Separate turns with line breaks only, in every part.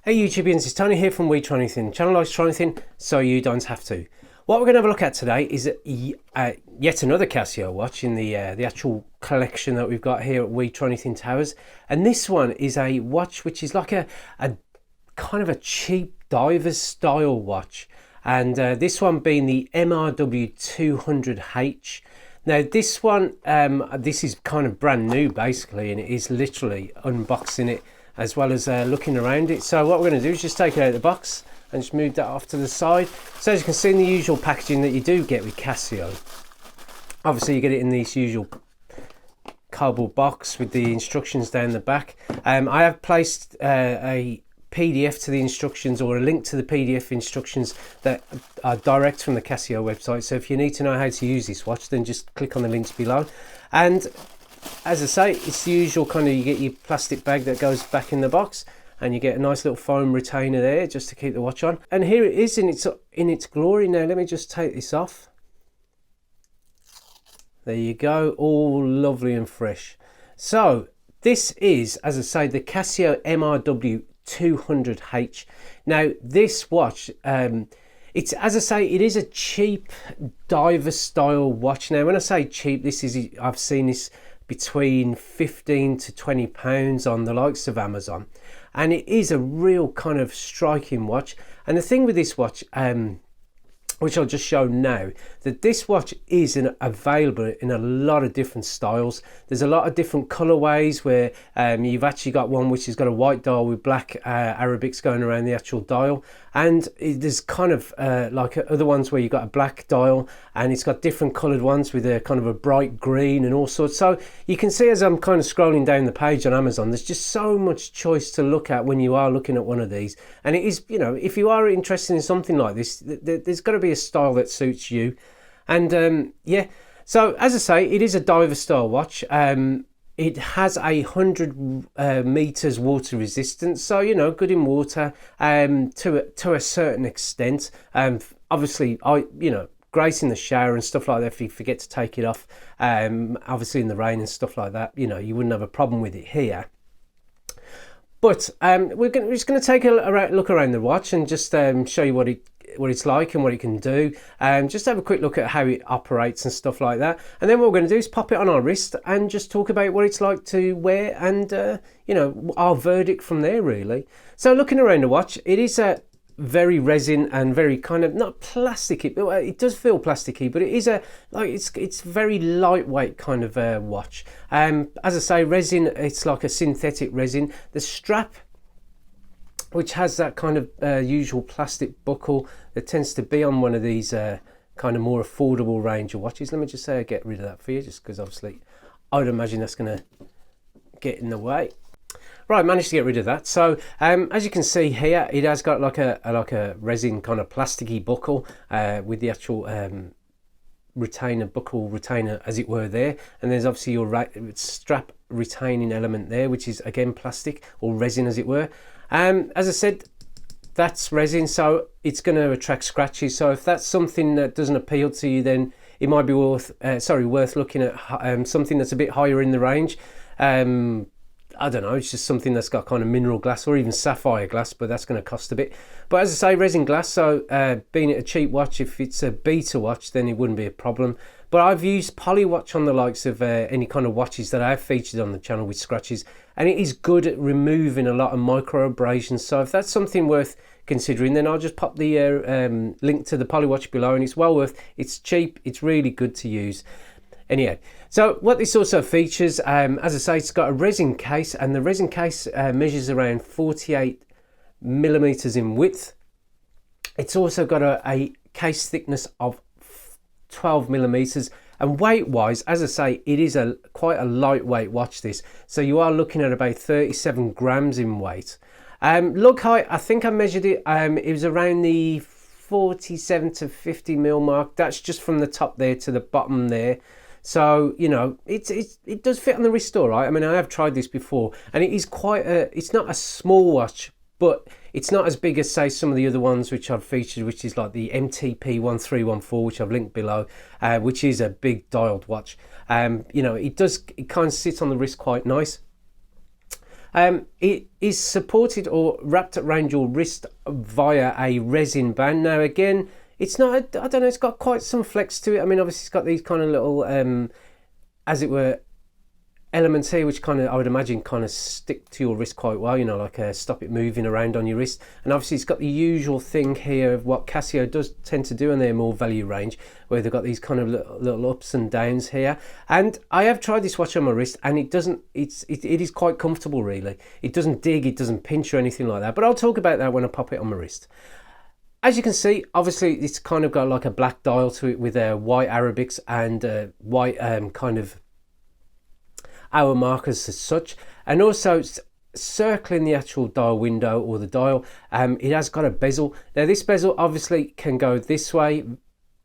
Hey Youtubians, it's Tony here from We Try Anything. Channel likes try anything, so you don't have to. What we're going to have a look at today is yet another Casio watch in the actual collection that we've got here at We Try Anything Towers. And this one is a watch which is like a kind of a cheap diver's style watch. And this one being the MRW-200H. Now this one, this is kind of brand new basically, and it is literally unboxing it as well as looking around it. So what we're going to do is just take it out of the box and just move that off to the side. So as you can see in the usual packaging that you do get with Casio, obviously you get it in this usual cardboard box with the instructions down the back. I have placed a PDF to the instructions, or a link to the PDF instructions that are direct from the Casio website. So if you need to know how to use this watch, then just click on the links below. And as I say, it's the usual kind of, you get your plastic bag that goes back in the box, and you get a nice little foam retainer there just to keep the watch on. And here it is in its glory. Now let me just take this off. There you go, all lovely and fresh. So this is, as I say, the Casio MRW-200H. Now this watch, it's, as I say, it is a cheap diver style watch. Now when I say cheap, this is, I've seen this between 15 to 20 pounds on the likes of Amazon, and it is a real kind of striking watch. And the thing with this watch, which I'll just show now, that this watch is available in a lot of different styles. There's a lot of different colorways where you've actually got one which has got a white dial with black Arabics going around the actual dial, and there's kind of like other ones where you've got a black dial and it's got different colored ones with a kind of a bright green and all sorts. So you can see as I'm kind of scrolling down the page on Amazon, there's just so much choice to look at when you are looking at one of these. And it is, you know, if you are interested in something like this, there's got to be a style that suits you. And yeah, so as I say, it is a diver style watch. It has 100 meters water resistance, so you know, good in water to a certain extent. Obviously, great in the shower and stuff like that if you forget to take it off. Obviously in the rain and stuff like that, you know, you wouldn't have a problem with it here. But we're just going to take a look around the watch and just show you what it's like and what it can do. Just have a quick look at how it operates and stuff like that. And then what we're going to do is pop it on our wrist and just talk about what it's like to wear and, you know, our verdict from there, really. So looking around the watch, it is a very resin and very kind of, not plasticky, but it does feel plasticky, but it is it's very lightweight kind of watch. As I say, resin, it's like a synthetic resin. The strap, which has that kind of usual plastic buckle that tends to be on one of these kind of more affordable range of watches. Let me just say I get rid of that for you, just because obviously I would imagine that's going to get in the way. Right, managed to get rid of that. So as you can see here, it has got like a resin kind of plasticky buckle with the actual buckle retainer as it were there, and there's obviously your strap retaining element there, which is again plastic or resin as it were. As I said, that's resin, so it's going to attract scratches. So if that's something that doesn't appeal to you, then it might be worth looking at something that's a bit higher in the range. I don't know, it's just something that's got kind of mineral glass or even sapphire glass, but that's going to cost a bit. But as I say, resin glass, so being it a cheap watch, if it's a beta watch, then it wouldn't be a problem. But I've used poly watch on the likes of any kind of watches that I've featured on the channel with scratches, and it is good at removing a lot of micro abrasions. So if that's something worth considering, then I'll just pop the link to the poly watch below, and it's well worth. It's cheap, it's really good to use. Anyhow, so what this also features, as I say, it's got a resin case, and the resin case measures around 48 millimeters in width. It's also got a case thickness of 12 millimeters, and weight wise, as I say, it is quite a lightweight watch this, so you are looking at about 37 grams in weight. Lug height, I think I measured it, it was around the 47 to 50 mil mark. That's just from the top there to the bottom there. So, you know, it does fit on the wrist all right. I mean, I have tried this before, and it is quite it's not a small watch, but it's not as big as, say, some of the other ones which I've featured, which is like the MTP1314, which I've linked below, which is a big dialed watch. You know, it kind of sits on the wrist quite nice. It is supported or wrapped around your wrist via a resin band. Now again, it's not, I don't know, it's got quite some flex to it. I mean, obviously it's got these kind of little, as it were, elements here which kind of, I would imagine, kind of stick to your wrist quite well, you know, like stop it moving around on your wrist. And obviously it's got the usual thing here of what Casio does tend to do in their more value range, where they've got these kind of little ups and downs here. And I have tried this watch on my wrist, and it is quite comfortable, really. It doesn't dig, it doesn't pinch or anything like that, but I'll talk about that when I pop it on my wrist. As you can see, obviously it's kind of got like a black dial to it with white Arabics and white kind of hour markers as such, and also circling the actual dial window or the dial, it has got a bezel. Now this bezel obviously can go this way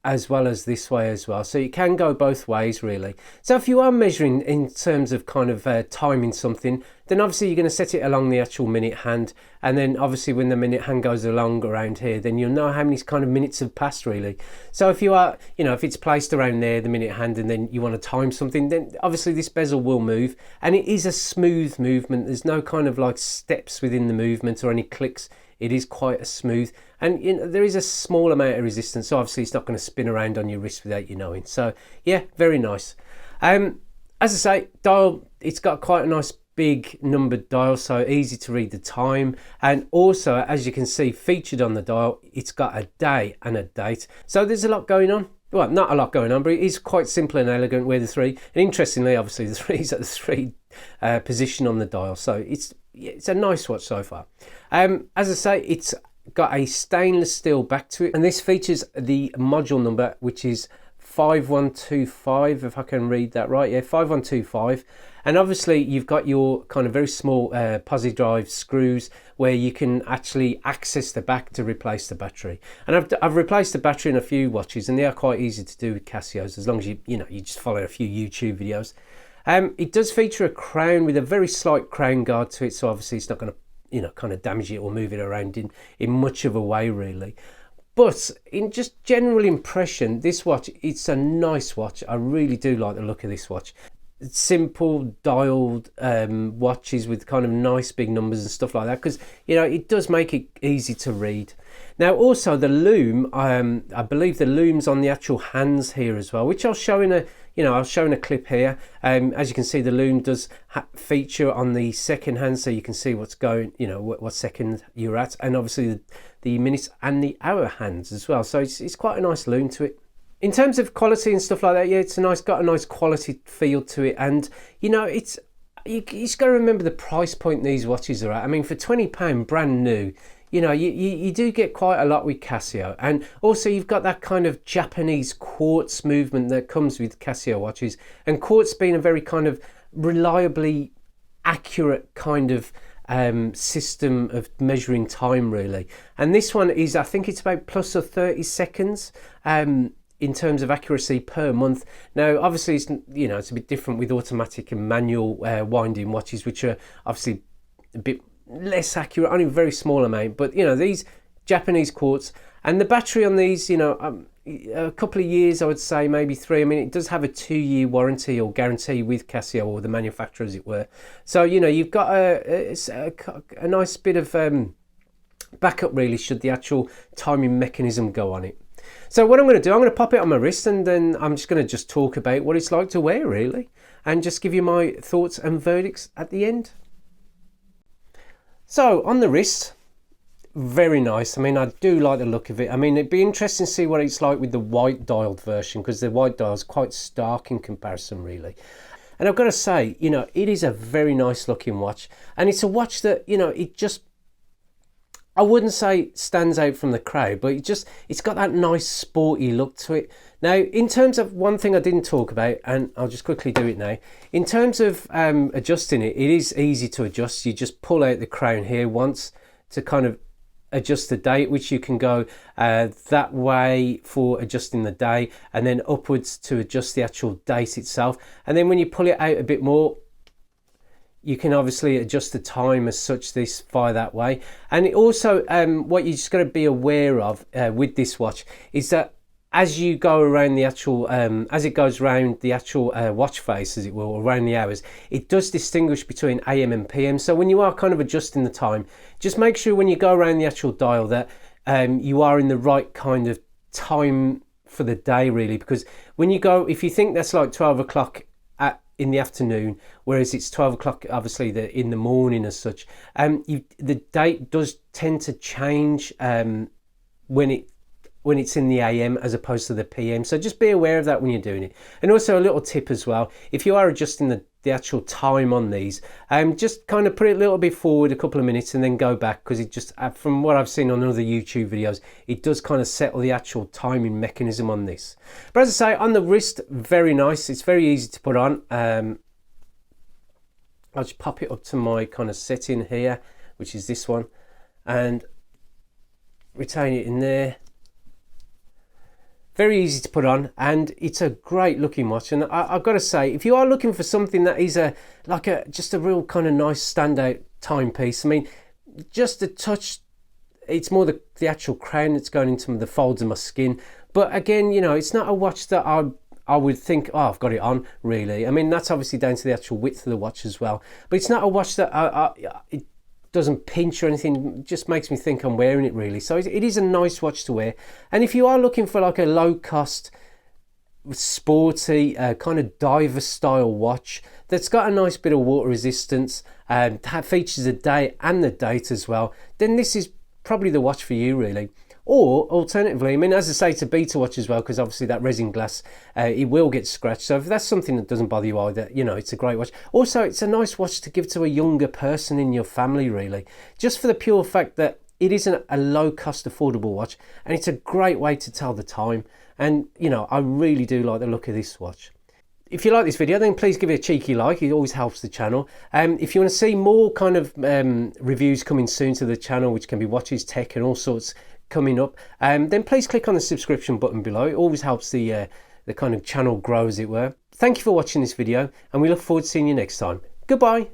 as well as this way as well, so you can go both ways really. So if you are measuring in terms of kind of timing something, then obviously you're going to set it along the actual minute hand, and then obviously when the minute hand goes along around here, then you'll know how many kind of minutes have passed really. So if you are, you know, if it's placed around there, the minute hand, and then you want to time something, then obviously this bezel will move, and it is a smooth movement. There's no kind of like steps within the movement or any clicks. It is quite a smooth, and you know, there is a small amount of resistance, so obviously it's not going to spin around on your wrist without you knowing. So yeah, very nice. As I say, dial, it's got quite a nice big numbered dial, so easy to read the time, and also as you can see featured on the dial, it's got a day and a date. So there's a lot going on. Well, not a lot going on, but it is quite simple and elegant with the 3. And interestingly, obviously the 3 is at the 3 position on the dial, so it's a nice watch so far. As I say, it's got a stainless steel back to it, and this features the module number, which is 5125, if I can read that right. Yeah, 5125. And obviously you've got your kind of very small posi drive screws where you can actually access the back to replace the battery. And I've replaced the battery in a few watches, and they are quite easy to do with Casios, as long as you just follow a few YouTube videos. It does feature a crown with a very slight crown guard to it, so obviously it's not going to kind of damage it or move it around in much of a way really. But in just general impression, this watch, it's a nice watch. I really do like the look of this watch. Simple dialed watches with kind of nice big numbers and stuff like that, because it does make it easy to read. Now also the lume, I believe the lume's on the actual hands here as well, which I'll show in a clip here. As you can see, the lume does feature on the second hand, so you can see what's going, what second you're at, and obviously the minutes and the hour hands as well. So it's quite a nice lume to it. In terms of quality and stuff like that, yeah, it's got a nice quality feel to it, and you just got to remember the price point these watches are at. I mean, for £20 brand new, you do get quite a lot with Casio, and also you've got that kind of Japanese quartz movement that comes with Casio watches, and quartz being a very kind of reliably accurate kind of system of measuring time really. And this one is, I think it's about plus or 30 seconds in terms of accuracy per month. Now obviously it's a bit different with automatic and manual winding watches, which are obviously a bit less accurate, only a very small amount. But these Japanese quartz, and the battery on these, a couple of years, I would say maybe 3. I mean, it does have a 2-year warranty or guarantee with Casio, or the manufacturer as it were. So you've got a nice bit of backup really, should the actual timing mechanism go on it. So what I'm going to do, I'm going to pop it on my wrist, and then I'm just going to talk about what it's like to wear really, and just give you my thoughts and verdicts at the end. So on the wrist, very nice. I mean, I do like the look of it. I mean, it'd be interesting to see what it's like with the white dialed version, because the white dial is quite stark in comparison really. And I've got to say, it is a very nice looking watch, and it's a watch that, it just, I wouldn't say stands out from the crowd, but it's got that nice sporty look to it. Now, in terms of one thing I didn't talk about, and I'll just quickly do it now. In terms of adjusting it, it is easy to adjust. You just pull out the crown here once to kind of adjust the date, which you can go that way for adjusting the day, and then upwards to adjust the actual date itself. And then when you pull it out a bit more, you can obviously adjust the time as such this via that way. And it also, what you just got to be aware of with this watch is that as you go around the actual, as it goes around the actual watch face, as it will, around the hours, it does distinguish between AM and PM. So when you are kind of adjusting the time, just make sure when you go around the actual dial that you are in the right kind of time for the day, really. Because when you go, if you think that's like 12 o'clock in the afternoon, whereas it's 12 o'clock obviously in the morning as such, the date does tend to change when it's in the AM as opposed to the PM. So just be aware of that when you're doing it. And also a little tip as well, if you are adjusting the actual time on these, just kind of put it a little bit forward a couple of minutes and then go back, because it just, from what I've seen on other YouTube videos, it does kind of settle the actual timing mechanism on this. But as I say, on the wrist, very nice. It's very easy to put on. I'll just pop it up to my kind of setting here, which is this one, and retain it in there. Very easy to put on, and it's a great looking watch. And I've got to say, if you are looking for something that is just a real kind of nice standout timepiece, I mean, just a touch, it's more the actual crown that's going into the folds of my skin. But again, you know, it's not a watch that I would think, oh, I've got it on, really. I mean, that's obviously down to the actual width of the watch as well. But it's not a watch that it doesn't pinch or anything, just makes me think I'm wearing it, really. So it is a nice watch to wear. And if you are looking for like a low cost, sporty, kind of diver style watch that's got a nice bit of water resistance, features the day and the date as well, then this is probably the watch for you, really. Or alternatively, I mean, as I say, it's a beta watch as well, because obviously that resin glass, it will get scratched. So if that's something that doesn't bother you either, you know, it's a great watch. Also, it's a nice watch to give to a younger person in your family, really, just for the pure fact that it isn't a low cost, affordable watch, and it's a great way to tell the time. And, you know, I really do like the look of this watch. If you like this video, then please give it a cheeky like. It always helps the channel. If you want to see more kind of reviews coming soon to the channel, which can be watches, tech, and all sorts coming up, then please click on the subscription button below. It always helps the kind of channel grow, as it were. Thank you for watching this video, and we look forward to seeing you next time. Goodbye.